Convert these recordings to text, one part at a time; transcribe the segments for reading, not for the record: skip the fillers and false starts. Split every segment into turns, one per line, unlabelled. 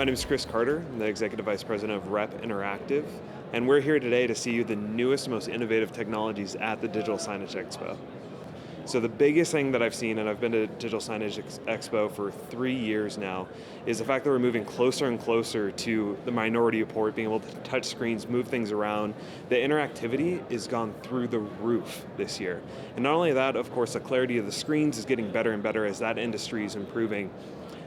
My name is Chris Carter. I'm the Executive Vice President of Rep Interactive, and we're here today to see the newest, most innovative technologies at the Digital Signage Expo. So the biggest thing that I've seen, and I've been to Digital Signage Expo for 3 years now, is the fact that we're moving closer and closer to the minority report, being able to touch screens, move things around. The interactivity is gone through the roof this year. And not only that, of course, the clarity of the screens is getting better and better as that industry is improving.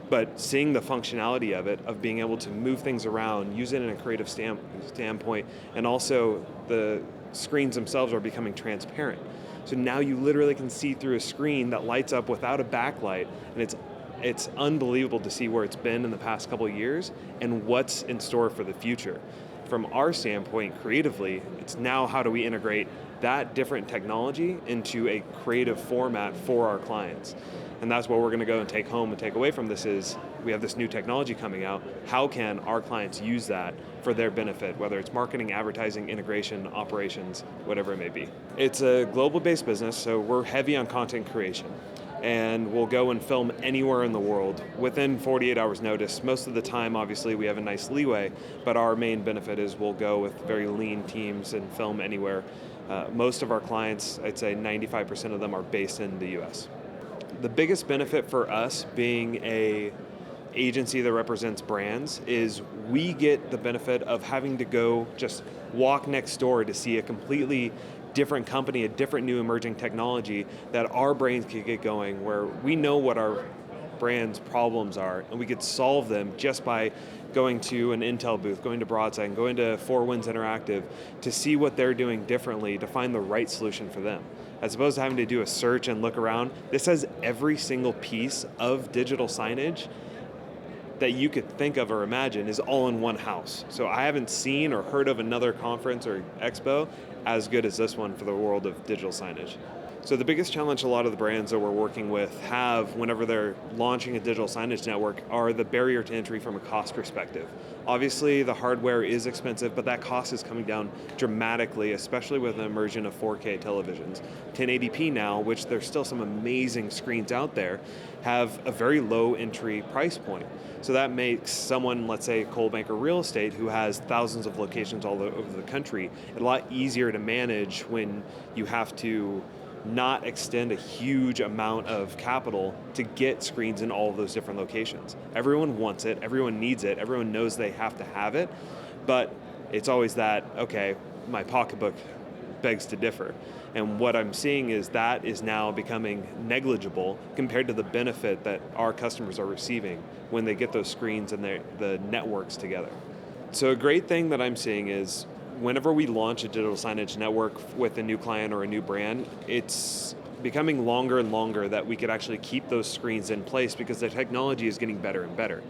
But seeing the functionality of it, of being able to move things around, use it in a creative standpoint, and also the screens themselves are becoming transparent. So now you literally can see through a screen that lights up without a backlight, and it's unbelievable to see where it's been in the past couple of years and what's in store for the future. From our standpoint, creatively, it's now how do we integrate that different technology into a creative format for our clients. And that's what we're going to go and take home and take away from this is we have this new technology coming out. How can our clients use that for their benefit, whether it's marketing, advertising, integration, operations, whatever it may be. It's a global-based business, so we're heavy on content creation. And we'll go and film anywhere in the world within 48 hours notice. Most of the time, obviously, we have a nice leeway, but our main benefit is we'll go with very lean teams and film anywhere. Most of our clients, I'd say 95% of them are based in the US. The biggest benefit for us being a agency that represents brands is we get the benefit of having to go just walk next door to see a completely different company, a different new emerging technology that our brains could get going, where we know what our brand's problems are and we could solve them just by going to an Intel booth, going to Broadside, and going to Four Winds Interactive to see what they're doing differently to find the right solution for them. As opposed to having to do a search and look around, this has every single piece of digital signage that you could think of or imagine is all in one house. So I haven't seen or heard of another conference or expo as good as this one for the world of digital signage. So the biggest challenge a lot of the brands that we're working with have whenever they're launching a digital signage network are the barrier to entry from a cost perspective. Obviously the hardware is expensive, but that cost is coming down dramatically, especially with the immersion of 4K televisions. 1080p now, which there's still some amazing screens out there, have a very low entry price point. So that makes someone, let's say Coldwell Banker Real Estate, who has thousands of locations all over the country, a lot easier to manage when you have to not extend a huge amount of capital to get screens in all of those different locations. Everyone wants it, everyone needs it, everyone knows they have to have it, but it's always that, okay, my pocketbook begs to differ. And what I'm seeing is that is now becoming negligible compared to the benefit that our customers are receiving when they get those screens and the networks together. So a great thing that I'm seeing is whenever we launch a digital signage network with a new client or a new brand, it's becoming longer and longer that we could actually keep those screens in place because the technology is getting better and better.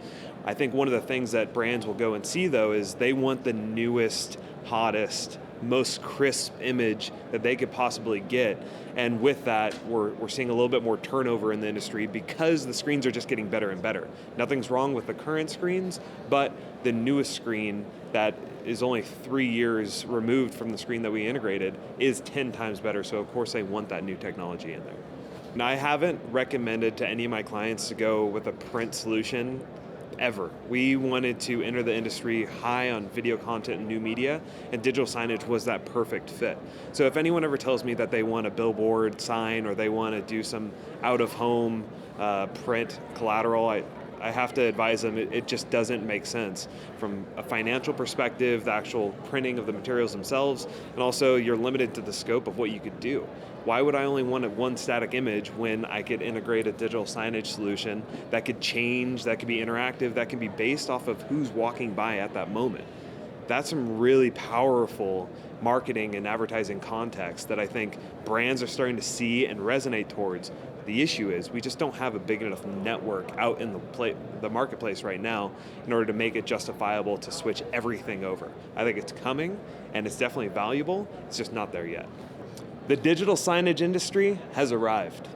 I think one of the things that brands will go and see though is they want the newest, hottest, most crisp image that they could possibly get. And with that, we're seeing a little bit more turnover in the industry because the screens are just getting better and better. Nothing's wrong with the current screens, but the newest screen that is only 3 years removed from the screen that we integrated is 10 times better. So of course they want that new technology in there. Now I haven't recommended to any of my clients to go with a print solution ever. We wanted to enter the industry high on video content and new media, and digital signage was that perfect fit. So if anyone ever tells me that they want a billboard sign or they want to do some out-of-home print collateral, I have to advise them it just doesn't make sense from a financial perspective, the actual printing of the materials themselves, and also you're limited to the scope of what you could do. Why would I only want one static image when I could integrate a digital signage solution that could change, that could be interactive, that can be based off of who's walking by at that moment? That's some really powerful marketing and advertising context that I think brands are starting to see and resonate towards. The issue is we just don't have a big enough network out in the marketplace right now in order to make it justifiable to switch everything over. I think it's coming and it's definitely valuable, it's just not there yet. The digital signage industry has arrived.